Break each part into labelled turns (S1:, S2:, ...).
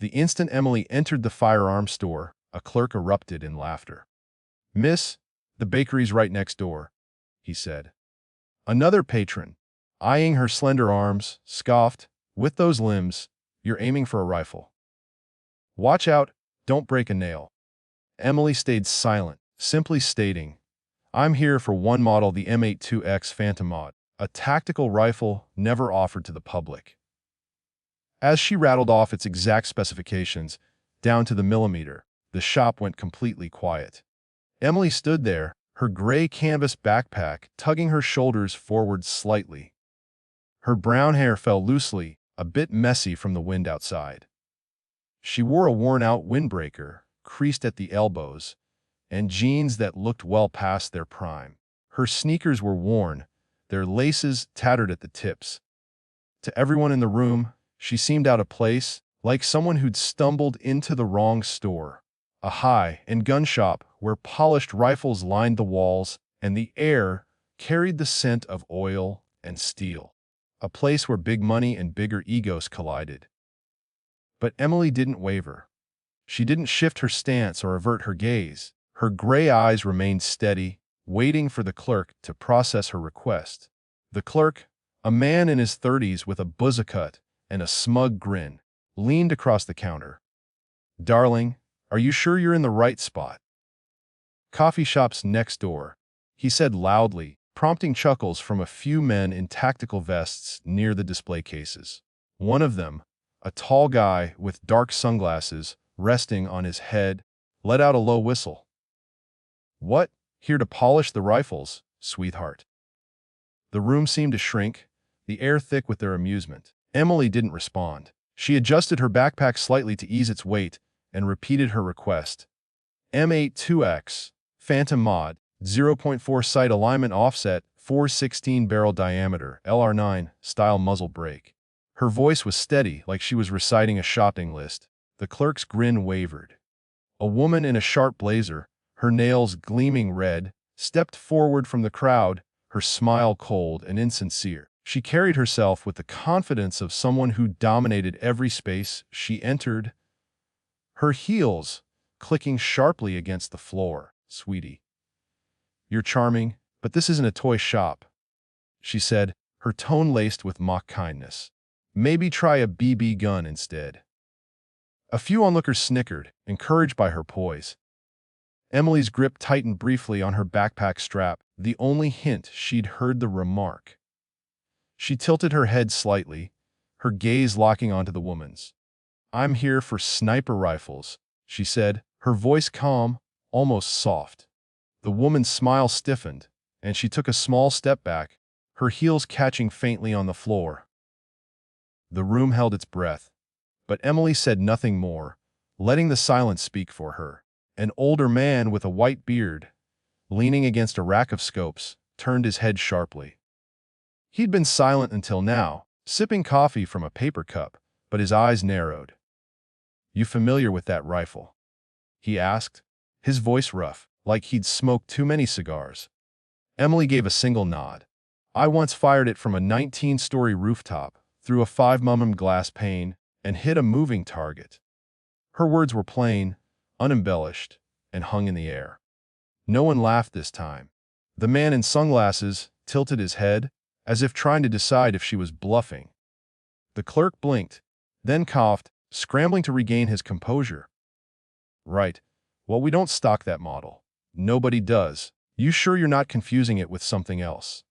S1: The instant Emily entered the firearms store, a clerk erupted in laughter. "Miss, the bakery's right next door," he said. Another patron, eyeing her slender arms, scoffed, "With those limbs, you're aiming for a rifle. Watch out, don't break a nail." Emily stayed silent, simply stating, "I'm here for one model, the M82X Phantom Mod, a tactical rifle never offered to the public." As she rattled off its exact specifications, down to the millimeter, the shop went completely quiet. Emily stood there, her gray canvas backpack tugging her shoulders forward slightly. Her brown hair fell loosely, a bit messy from the wind outside. She wore a worn-out windbreaker, creased at the elbows, and jeans that looked well past their prime. Her sneakers were worn, their laces tattered at the tips. To everyone in the room, she seemed out of place, like someone who'd stumbled into the wrong store. A high-end gun shop where polished rifles lined the walls and the air carried the scent of oil and steel. A place where big money and bigger egos collided. But Emily didn't waver. She didn't shift her stance or avert her gaze. Her gray eyes remained steady, waiting for the clerk to process her request. The clerk, a man in his 30s with a buzz cut and a smug grin, leaned across the counter. "Darling, are you sure you're in the right spot?" "Coffee shop's next door," he said loudly, prompting chuckles from a few men in tactical vests near the display cases. One of them, a tall guy with dark sunglasses resting on his head, let out a low whistle. "What, here to polish the rifles, sweetheart?" The room seemed to shrink, the air thick with their amusement. Emily didn't respond. She adjusted her backpack slightly to ease its weight and repeated her request. "M82X, Phantom Mod, 0.4 sight alignment offset, 416 barrel diameter, LR9, style muzzle brake." Her voice was steady, like she was reciting a shopping list. The clerk's grin wavered. A woman in a sharp blazer, her nails gleaming red, stepped forward from the crowd, her smile cold and insincere. She carried herself with the confidence of someone who dominated every space she entered, her heels clicking sharply against the floor. "Sweetie, you're charming, but this isn't a toy shop," she said, her tone laced with mock kindness. "Maybe try a BB gun instead." A few onlookers snickered, encouraged by her poise. Emily's grip tightened briefly on her backpack strap, the only hint she'd heard the remark. She tilted her head slightly, her gaze locking onto the woman's. "I'm here for sniper rifles," she said, her voice calm, almost soft. The woman's smile stiffened, and she took a small step back, her heels catching faintly on the floor. The room held its breath, but Emily said nothing more, letting the silence speak for her. An older man with a white beard, leaning against a rack of scopes, turned his head sharply. He'd been silent until now, sipping coffee from a paper cup, but his eyes narrowed. "You familiar with that rifle?" he asked, his voice rough, like he'd smoked too many cigars. Emily gave a single nod. "I once fired it from a 19-story rooftop, through a 5mm glass pane, and hit a moving target." Her words were plain, unembellished, and hung in the air. No one laughed this time. The man in sunglasses tilted his head, as if trying to decide if she was bluffing. The clerk blinked, then coughed, scrambling to regain his composure. "Right. Well, we don't stock that model. Nobody does. You sure you're not confusing it with something else?"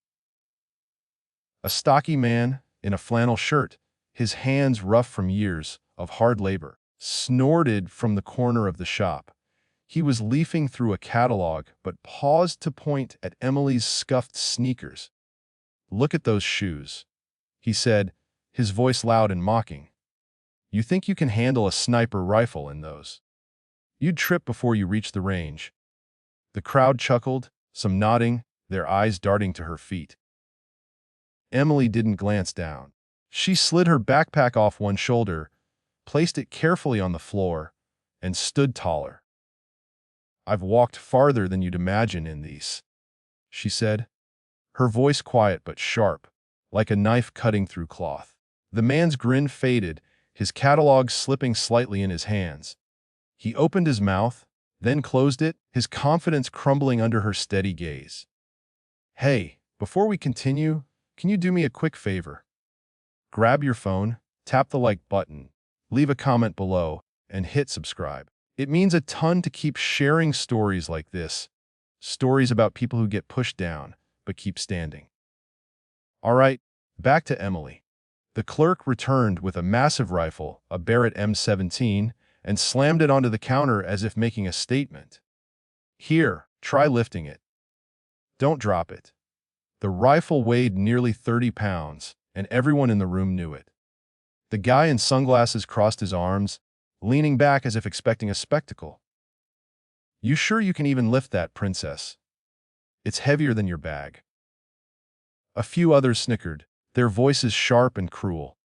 S1: A stocky man, in a flannel shirt, his hands rough from years of hard labor, snorted from the corner of the shop. He was leafing through a catalog, but paused to point at Emily's scuffed sneakers. "Look at those shoes," he said, his voice loud and mocking. "You think you can handle a sniper rifle in those? You'd trip before you reach the range." The crowd chuckled, some nodding, their eyes darting to her feet. Emily didn't glance down. She slid her backpack off one shoulder, placed it carefully on the floor, and stood taller. "I've walked farther than you'd imagine in these," she said, her voice quiet but sharp, like a knife cutting through cloth. The man's grin faded, his catalog slipping slightly in his hands. He opened his mouth, then closed it, his confidence crumbling under her steady gaze. "Hey, before we continue, can you do me a quick favor? Grab your phone, tap the like button, leave a comment below, and hit subscribe. It means a ton to keep sharing stories like this, stories about people who get pushed down, but keep standing." All right, back to Emily. The clerk returned with a massive rifle, a Barrett M17, and slammed it onto the counter as if making a statement. "Here, try lifting it. Don't drop it." The rifle weighed nearly 30 pounds, and everyone in the room knew it. The guy in sunglasses crossed his arms, leaning back as if expecting a spectacle. "You sure you can even lift that, princess? It's heavier than your bag." A few others snickered, their voices sharp and cruel.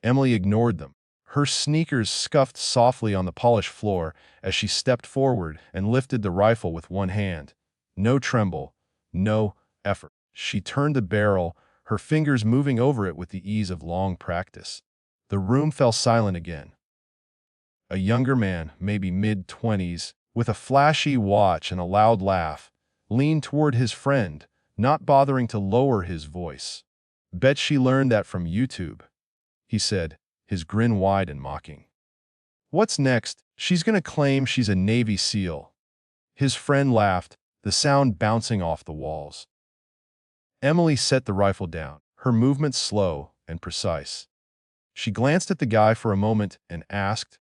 S1: Emily ignored them. Her sneakers scuffed softly on the polished floor as she stepped forward and lifted the rifle with one hand. No tremble, no effort. She turned the barrel, her fingers moving over it with the ease of long practice. The room fell silent again. A younger man, maybe mid-20s, with a flashy watch and a loud laugh, leaned toward his friend, not bothering to lower his voice. "Bet she learned that from YouTube," he said, his grin wide and mocking. "What's next? She's gonna claim she's a Navy SEAL." His friend laughed, the sound bouncing off the walls. Emily set the rifle down, her movements slow and precise. She glanced at the guy for a moment and asked,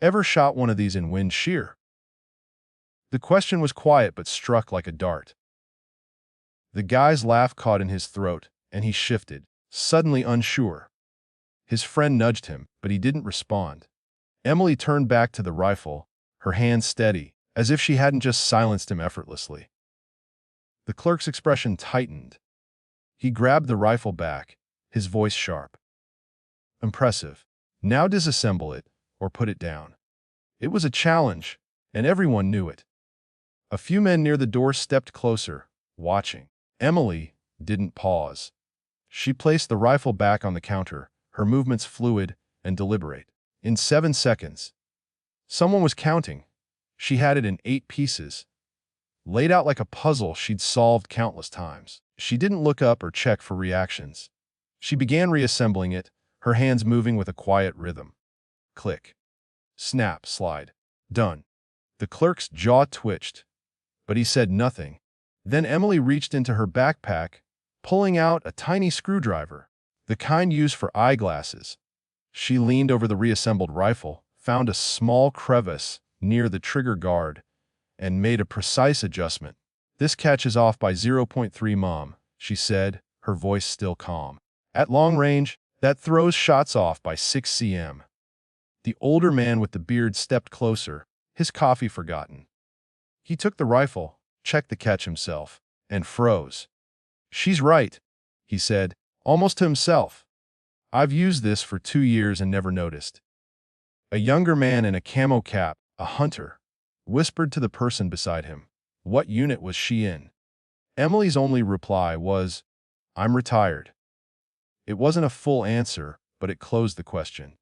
S1: "Ever shot one of these in wind shear?" The question was quiet but struck like a dart. The guy's laugh caught in his throat, and he shifted, suddenly unsure. His friend nudged him, but he didn't respond. Emily turned back to the rifle, her hand steady, as if she hadn't just silenced him effortlessly. The clerk's expression tightened. He grabbed the rifle back, his voice sharp. "Impressive. Now disassemble it, or put it down." It was a challenge, and everyone knew it. A few men near the door stepped closer, watching. Emily didn't pause. She placed the rifle back on the counter, her movements fluid and deliberate. In 7 seconds, someone was counting. She had it in 8 pieces, laid out like a puzzle she'd solved countless times. She didn't look up or check for reactions. She began reassembling it, her hands moving with a quiet rhythm. Click. Snap, slide. Done. The clerk's jaw twitched, but he said nothing. Then Emily reached into her backpack, pulling out a tiny screwdriver, the kind used for eyeglasses. She leaned over the reassembled rifle, found a small crevice near the trigger guard, and made a precise adjustment. "This catches off by 0.3 mm," she said, her voice still calm. "At long range, that throws shots off by 6 cm. The older man with the beard stepped closer, his coffee forgotten. He took the rifle, checked the catch himself, and froze. "She's right," he said, almost to himself. "I've used this for 2 years and never noticed." A younger man in a camo cap, a hunter, whispered to the person beside him. What unit was she in? Emily's only reply was, "I'm retired." It wasn't a full answer, but it closed the question.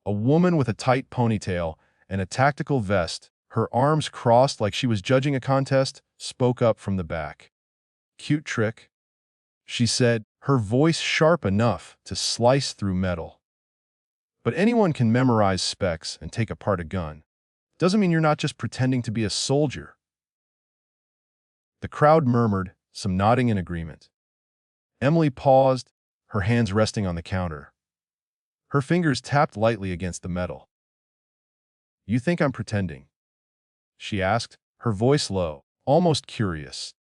S1: A woman with a tight ponytail and a tactical vest, her arms crossed like she was judging a contest, spoke up from the back. "Cute trick," she said, her voice sharp enough to slice through metal. "But anyone can memorize specs and take apart a gun. Doesn't mean you're not just pretending to be a soldier." The crowd murmured, some nodding in agreement. Emily paused, her hands resting on the counter. Her fingers tapped lightly against the metal. "You think I'm pretending?" she asked, her voice low, almost curious.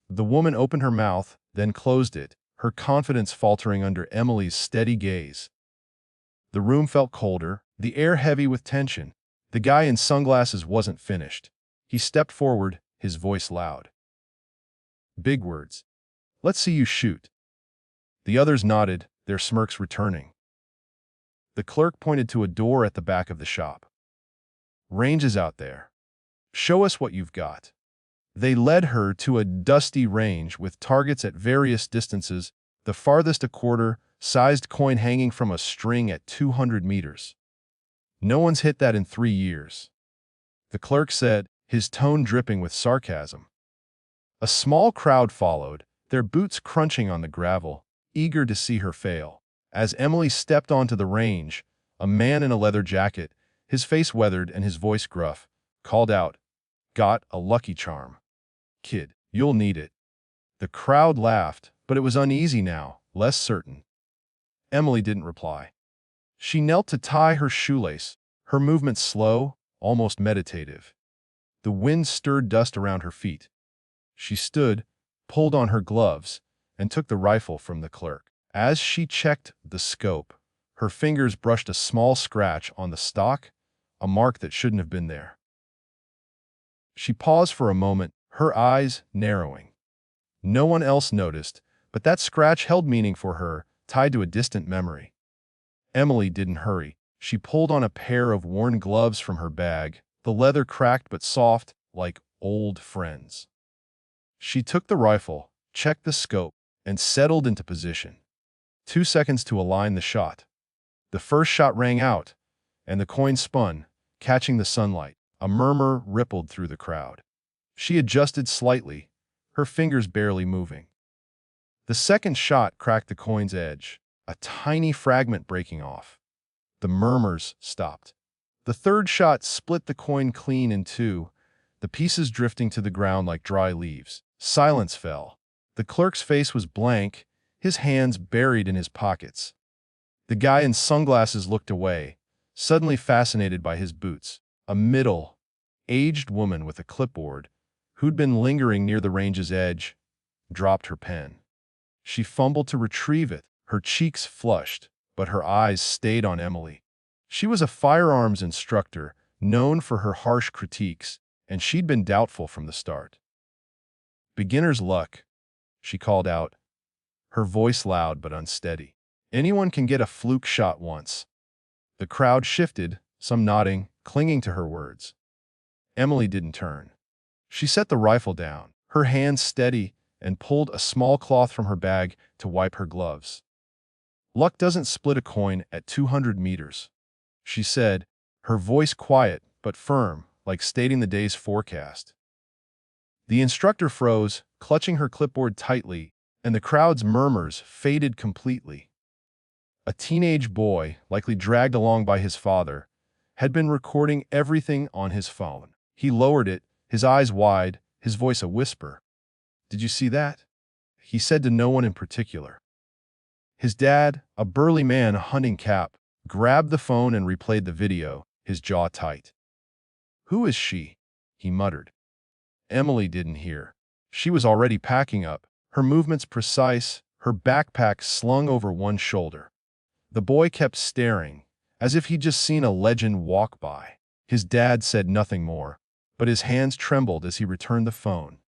S1: The woman opened her mouth, then closed it, her confidence faltering under Emily's steady gaze. The room felt colder, the air heavy with tension. The guy in sunglasses wasn't finished. He stepped forward, his voice loud. "Big words. Let's see you shoot." The others nodded, their smirks returning. The clerk pointed to a door at the back of the shop. "Range is out there. Show us what you've got." They led her to a dusty range with targets at various distances, the farthest a quarter-sized coin hanging from a string at 200 meters. No one's hit that in 3 years. The clerk said, his tone dripping with sarcasm. A small crowd followed, their boots crunching on the gravel, eager to see her fail. As Emily stepped onto the range, a man in a leather jacket, his face weathered and his voice gruff, called out, "Got a lucky charm. Kid, you'll need it." The crowd laughed, but it was uneasy now, less certain. Emily didn't reply. She knelt to tie her shoelace, her movements slow, almost meditative. The wind stirred dust around her feet. She stood, pulled on her gloves, and took the rifle from the clerk. As she checked the scope, her fingers brushed a small scratch on the stock, a mark that shouldn't have been there. She paused for a moment, her eyes narrowing. No one else noticed, but that scratch held meaning for her, tied to a distant memory. Emily didn't hurry. She pulled on a pair of worn gloves from her bag, the leather cracked but soft, like old friends. She took the rifle, checked the scope, and settled into position. 2 seconds to align the shot. The first shot rang out, and the coin spun, catching the sunlight. A murmur rippled through the crowd. She adjusted slightly, her fingers barely moving. The second shot cracked the coin's edge, a tiny fragment breaking off. The murmurs stopped. The third shot split the coin clean in two, the pieces drifting to the ground like dry leaves. Silence fell. The clerk's face was blank, his hands buried in his pockets. The guy in sunglasses looked away, suddenly fascinated by his boots. A middle-aged woman with a clipboard, who'd been lingering near the range's edge, dropped her pen. She fumbled to retrieve it, her cheeks flushed, but her eyes stayed on Emily. She was a firearms instructor, known for her harsh critiques, and she'd been doubtful from the start. "Beginner's luck," she called out, her voice loud but unsteady. "Anyone can get a fluke shot once." The crowd shifted, some nodding, clinging to her words. Emily didn't turn. She set the rifle down, her hands steady, and pulled a small cloth from her bag to wipe her gloves. "Luck doesn't split a coin at 200 meters," she said, her voice quiet but firm, like stating the day's forecast. The instructor froze, clutching her clipboard tightly, and the crowd's murmurs faded completely. A teenage boy, likely dragged along by his father, had been recording everything on his phone. He lowered it, his eyes wide, his voice a whisper. "Did you see that?" he said to no one in particular. His dad, a burly man, a hunting cap, grabbed the phone and replayed the video, his jaw tight. "Who is she?" he muttered. Emily didn't hear. She was already packing up, her movements precise, her backpack slung over one shoulder. The boy kept staring, as if he'd just seen a legend walk by. His dad said nothing more, but his hands trembled as he returned the phone.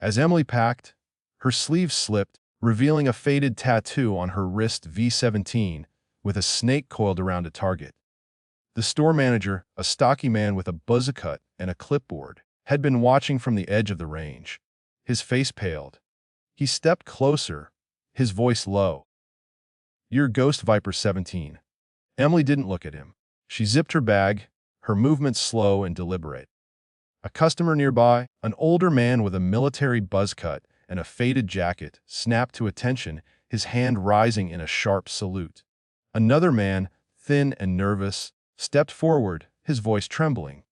S1: As Emily packed, her sleeves slipped, revealing a faded tattoo on her wrist V17 with a snake coiled around a target. The store manager, a stocky man with a buzz cut and a clipboard, had been watching from the edge of the range. His face paled. He stepped closer, his voice low. "You're Ghost Viper 17. Emily didn't look at him. She zipped her bag, her movements slow and deliberate. A customer nearby, an older man with a military buzz cut and a faded jacket, snapped to attention, his hand rising in a sharp salute. Another man, thin and nervous, stepped forward, his voice trembling.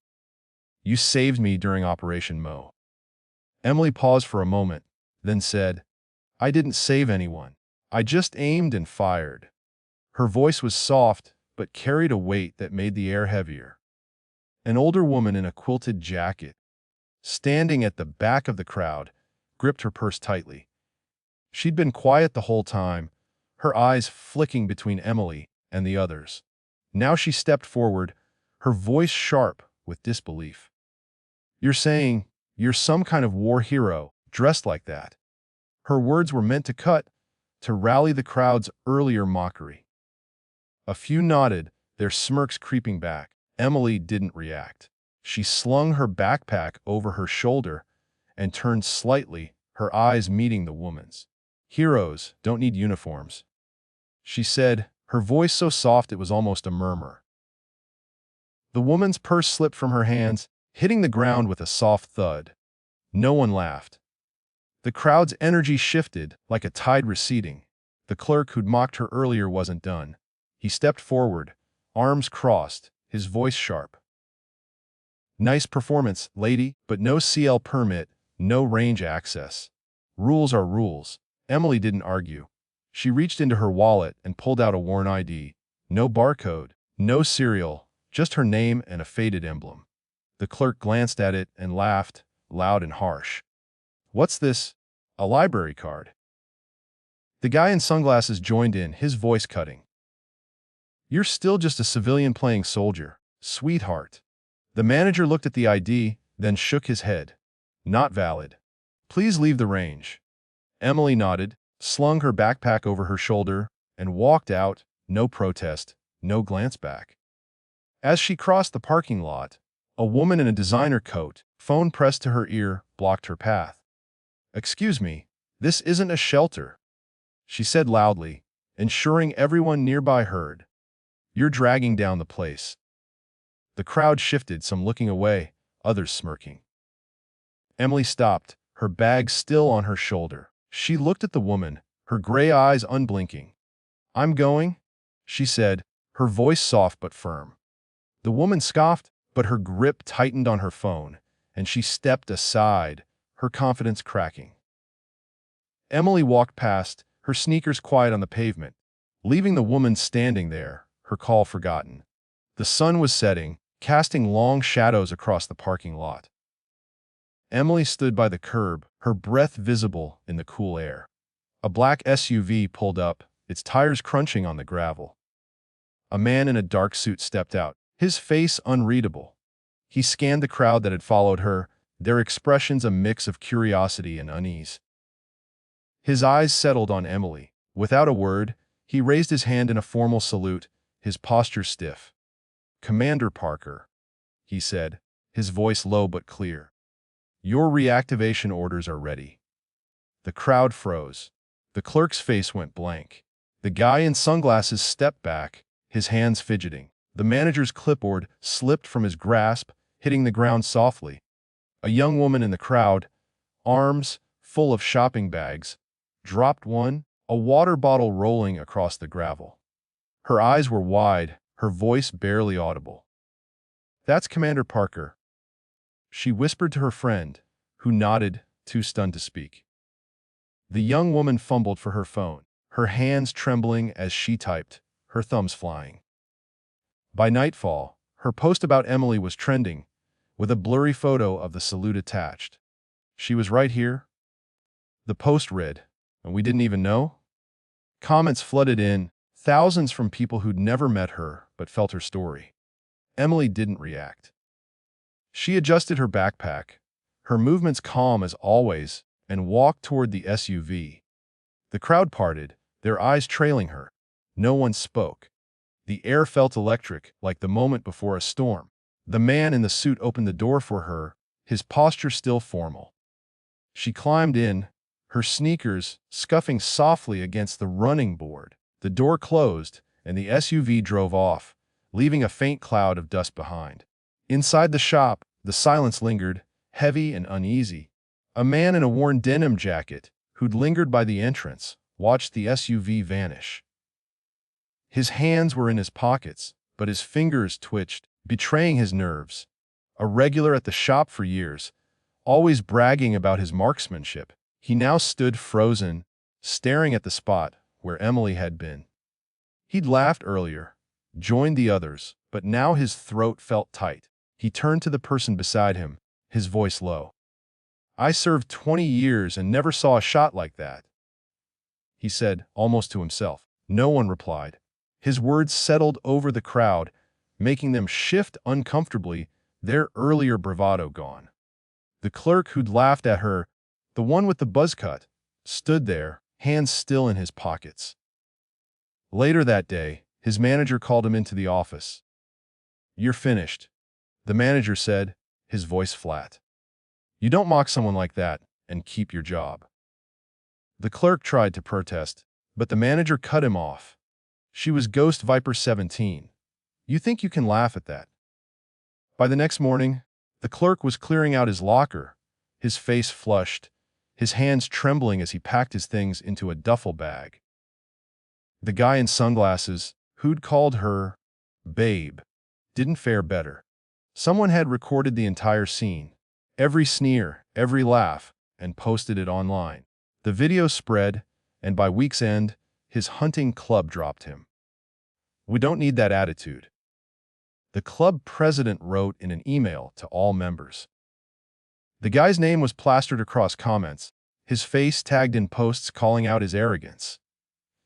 S1: "You saved me during Operation Mo." Emily paused for a moment, then said, "I didn't save anyone. I just aimed and fired." Her voice was soft, but carried a weight that made the air heavier. An older woman in a quilted jacket, standing at the back of the crowd, gripped her purse tightly. She'd been quiet the whole time, her eyes flicking between Emily and the others. Now she stepped forward, her voice sharp with disbelief. "You're saying you're some kind of war hero, dressed like that?" Her words were meant to cut, to rally the crowd's earlier mockery. A few nodded, their smirks creeping back. Emily didn't react. She slung her backpack over her shoulder and turned slightly, her eyes meeting the woman's. "Heroes don't need uniforms," she said, her voice so soft it was almost a murmur. The woman's purse slipped from her hands, hitting the ground with a soft thud. No one laughed. The crowd's energy shifted, like a tide receding. The clerk who'd mocked her earlier wasn't done. He stepped forward, arms crossed, his voice sharp. "Nice performance, lady, but no CL permit, no range access. Rules are rules." Emily didn't argue. She reached into her wallet and pulled out a worn ID. No barcode, no serial, just her name and a faded emblem. The clerk glanced at it and laughed, loud and harsh. "What's this? A library card?" The guy in sunglasses joined in, his voice cutting. "You're still just a civilian playing soldier, sweetheart." The manager looked at the ID, then shook his head. "Not valid. Please leave the range." Emily nodded, slung her backpack over her shoulder, and walked out, no protest, no glance back. As she crossed the parking lot, a woman in a designer coat, phone pressed to her ear, blocked her path. "Excuse me, this isn't a shelter," she said loudly, ensuring everyone nearby heard. "You're dragging down the place." The crowd shifted, some looking away, others smirking. Emily stopped, her bag still on her shoulder. She looked at the woman, her gray eyes unblinking. "I'm going," she said, her voice soft but firm. The woman scoffed, but her grip tightened on her phone, and she stepped aside, her confidence cracking. Emily walked past, her sneakers quiet on the pavement, leaving the woman standing there, her call forgotten. The sun was setting, casting long shadows across the parking lot. Emily stood by the curb, her breath visible in the cool air. A black SUV pulled up, its tires crunching on the gravel. A man in a dark suit stepped out, his face unreadable. He scanned the crowd that had followed her, their expressions a mix of curiosity and unease. His eyes settled on Emily. Without a word, he raised his hand in a formal salute, his posture stiff. "Commander Parker," he said, his voice low but clear. "Your reactivation orders are ready." The crowd froze. The clerk's face went blank. The guy in sunglasses stepped back, his hands fidgeting. The manager's clipboard slipped from his grasp, hitting the ground softly. A young woman in the crowd, arms full of shopping bags, dropped one, a water bottle rolling across the gravel. Her eyes were wide, her voice barely audible. "That's Commander Parker," she whispered to her friend, who nodded, too stunned to speak. The young woman fumbled for her phone, her hands trembling as she typed, her thumbs flying. By nightfall, her post about Emily was trending, with a blurry photo of the salute attached. "She was right here?" The post read, "And we didn't even know?" Comments flooded in, thousands from people who'd never met her but felt her story. Emily didn't react. She adjusted her backpack, her movements calm as always, and walked toward the SUV. The crowd parted, their eyes trailing her. No one spoke. The air felt electric, like the moment before a storm. The man in the suit opened the door for her, his posture still formal. She climbed in, her sneakers scuffing softly against the running board. The door closed, and the SUV drove off, leaving a faint cloud of dust behind. Inside the shop, the silence lingered, heavy and uneasy. A man in a worn denim jacket, who'd lingered by the entrance, watched the SUV vanish. His hands were in his pockets, but his fingers twitched, betraying his nerves. A regular at the shop for years, always bragging about his marksmanship, he now stood frozen, staring at the spot where Emily had been. He'd laughed earlier, joined the others, but now his throat felt tight. He turned to the person beside him, his voice low. "I served 20 years and never saw a shot like that," he said, almost to himself. No one replied. His words settled over the crowd, making them shift uncomfortably, their earlier bravado gone. The clerk who'd laughed at her, the one with the buzz cut, stood there, hands still in his pockets. Later that day, his manager called him into the office. "You're finished," the manager said, his voice flat. "You don't mock someone like that and keep your job." The clerk tried to protest, but the manager cut him off. "She was Ghost Viper 17. You think you can laugh at that?" By the next morning, the clerk was clearing out his locker, his face flushed, his hands trembling as he packed his things into a duffel bag. The guy in sunglasses, who'd called her babe, didn't fare better. Someone had recorded the entire scene, every sneer, every laugh, and posted it online. The video spread, and by week's end, his hunting club dropped him. "We don't need that attitude," the club president wrote in an email to all members. The guy's name was plastered across comments, his face tagged in posts calling out his arrogance.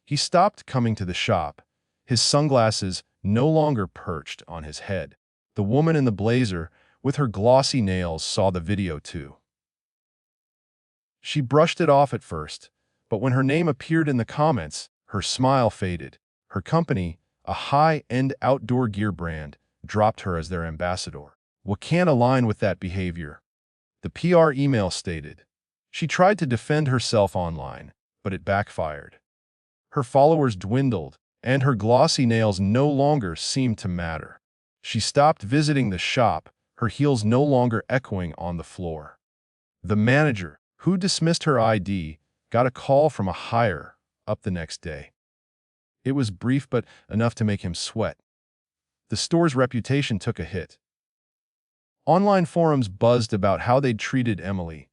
S1: He stopped coming to the shop, his sunglasses no longer perched on his head. The woman in the blazer, with her glossy nails, saw the video too. She brushed it off at first, but when her name appeared in the comments, her smile faded. Her company, a high-end outdoor gear brand, dropped her as their ambassador. "We can't align with that behavior," the PR email stated. She tried to defend herself online, but it backfired. Her followers dwindled, and her glossy nails no longer seemed to matter. She stopped visiting the shop, her heels no longer echoing on the floor. The manager, who dismissed her ID, got a call from a higher up the next day. It was brief but enough to make him sweat. The store's reputation took a hit. Online forums buzzed about how they'd treated Emily,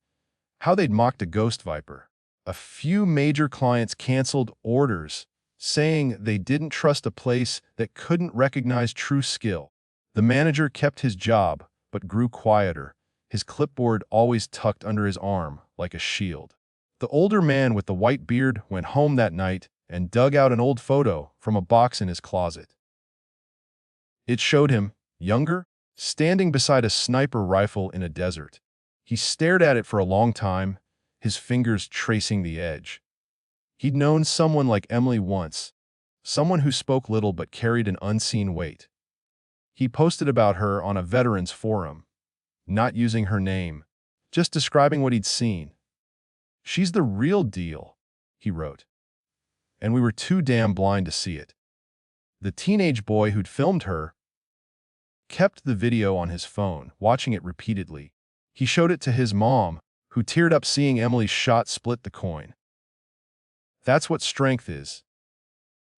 S1: how they'd mocked a ghost viper. A few major clients canceled orders, saying they didn't trust a place that couldn't recognize true skill. The manager kept his job, but grew quieter, his clipboard always tucked under his arm like a shield. The older man with the white beard went home that night and dug out an old photo from a box in his closet. It showed him, younger, standing beside a sniper rifle in a desert. He stared at it for a long time, his fingers tracing the edge. He'd known someone like Emily once, someone who spoke little but carried an unseen weight. He posted about her on a veterans forum, not using her name, just describing what he'd seen. "She's the real deal," he wrote. "And we were too damn blind to see it." The teenage boy who'd filmed her kept the video on his phone, watching it repeatedly. He showed it to his mom, who teared up seeing Emily's shot split the coin. "That's what strength is,"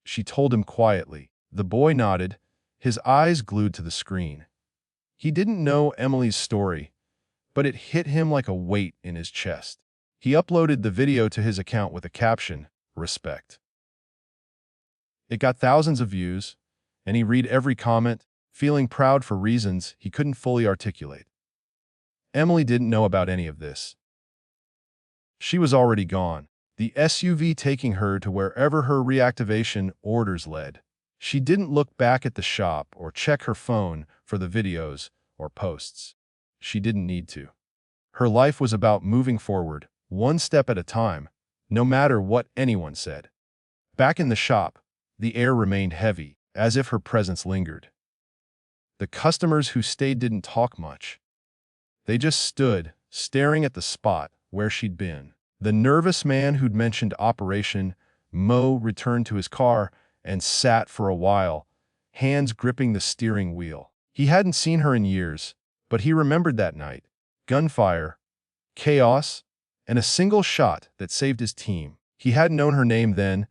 S1: she told him quietly. The boy nodded, his eyes glued to the screen. He didn't know Emily's story, but it hit him like a weight in his chest. He uploaded the video to his account with a caption, "Respect." It got thousands of views, and he read every comment, feeling proud for reasons he couldn't fully articulate. Emily didn't know about any of this. She was already gone, the SUV taking her to wherever her reactivation orders led. She didn't look back at the shop or check her phone for the videos or posts. She didn't need to. Her life was about moving forward, one step at a time, no matter what anyone said. Back in the shop, the air remained heavy, as if her presence lingered. The customers who stayed didn't talk much. They just stood, staring at the spot where she'd been. The nervous man who'd mentioned Operation Mo returned to his car and sat for a while, hands gripping the steering wheel. He hadn't seen her in years, but he remembered that night. Gunfire, chaos, and a single shot that saved his team. He hadn't known her name then,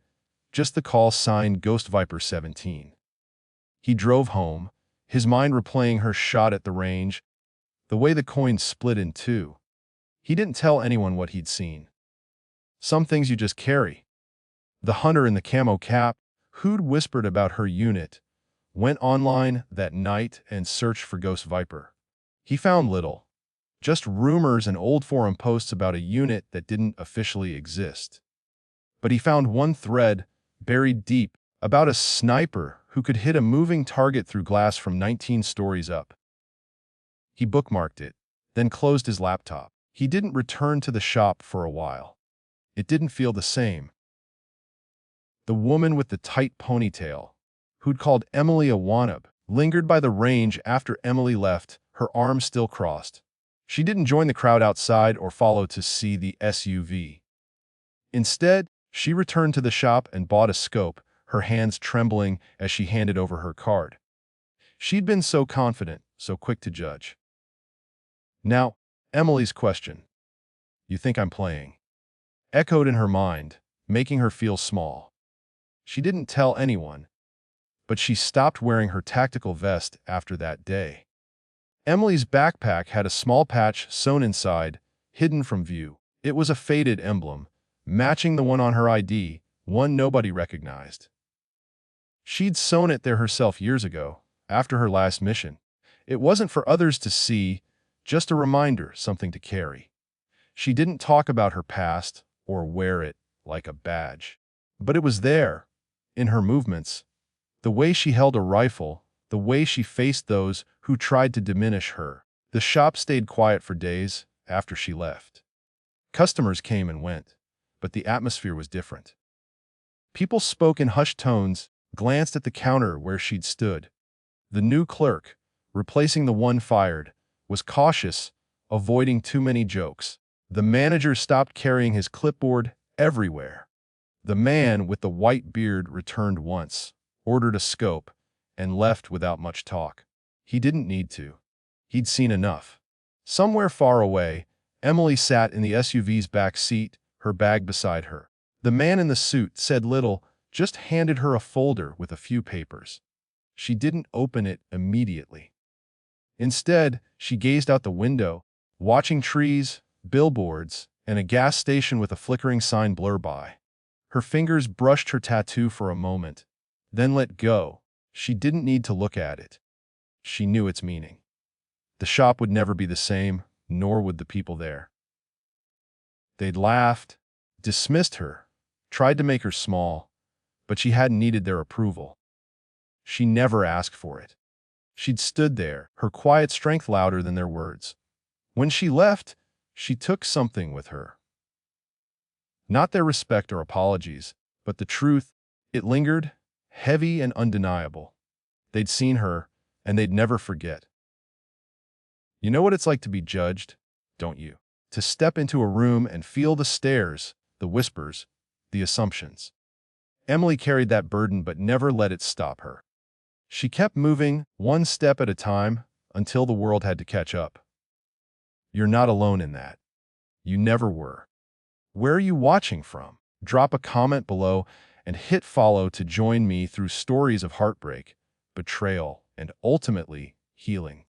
S1: just the call sign Ghost Viper 17. He drove home, his mind replaying her shot at the range, the way the coin split in two. He didn't tell anyone what he'd seen. Some things you just carry. The hunter in the camo cap, who'd whispered about her unit, went online that night and searched for Ghost Viper. He found little, just rumors and old forum posts about a unit that didn't officially exist. But he found one thread, buried deep, about a sniper who could hit a moving target through glass from 19 stories up. He bookmarked it, then closed his laptop. He didn't return to the shop for a while. It didn't feel the same. The woman with the tight ponytail, who'd called Emily a wannabe, lingered by the range after Emily left, her arms still crossed. She didn't join the crowd outside or follow to see the SUV. Instead, she returned to the shop and bought a scope, her hands trembling as she handed over her card. She'd been so confident, so quick to judge. Now, Emily's question, "You think I'm playing?" echoed in her mind, making her feel small. She didn't tell anyone, but she stopped wearing her tactical vest after that day. Emily's backpack had a small patch sewn inside, hidden from view. It was a faded emblem, matching the one on her ID, one nobody recognized. She'd sewn it there herself years ago, after her last mission. It wasn't for others to see, just a reminder, something to carry. She didn't talk about her past or wear it like a badge. But it was there, in her movements, the way she held a rifle, the way she faced those who tried to diminish her. The shop stayed quiet for days after she left. Customers came and went, but the atmosphere was different. People spoke in hushed tones, glanced at the counter where she'd stood. The new clerk, replacing the one fired, was cautious, avoiding too many jokes. The manager stopped carrying his clipboard everywhere. The man with the white beard returned once, ordered a scope, and left without much talk. He didn't need to. He'd seen enough. Somewhere far away, Emily sat in the SUV's back seat, her bag beside her. The man in the suit said little, just handed her a folder with a few papers. She didn't open it immediately. Instead, she gazed out the window, watching trees, billboards, and a gas station with a flickering sign blur by. Her fingers brushed her tattoo for a moment, then let go. She didn't need to look at it. She knew its meaning. The shop would never be the same, nor would the people there. They'd laughed, dismissed her, tried to make her small, but she hadn't needed their approval. She never asked for it. She'd stood there, her quiet strength louder than their words. When she left, she took something with her. Not their respect or apologies, but the truth. It lingered, heavy and undeniable. They'd seen her, and they'd never forget. You know what it's like to be judged, don't you? To step into a room and feel the stares, the whispers, the assumptions. Emily carried that burden but never let it stop her. She kept moving, one step at a time, until the world had to catch up. You're not alone in that. You never were. Where are you watching from? Drop a comment below and hit follow to join me through stories of heartbreak, betrayal, and ultimately, healing.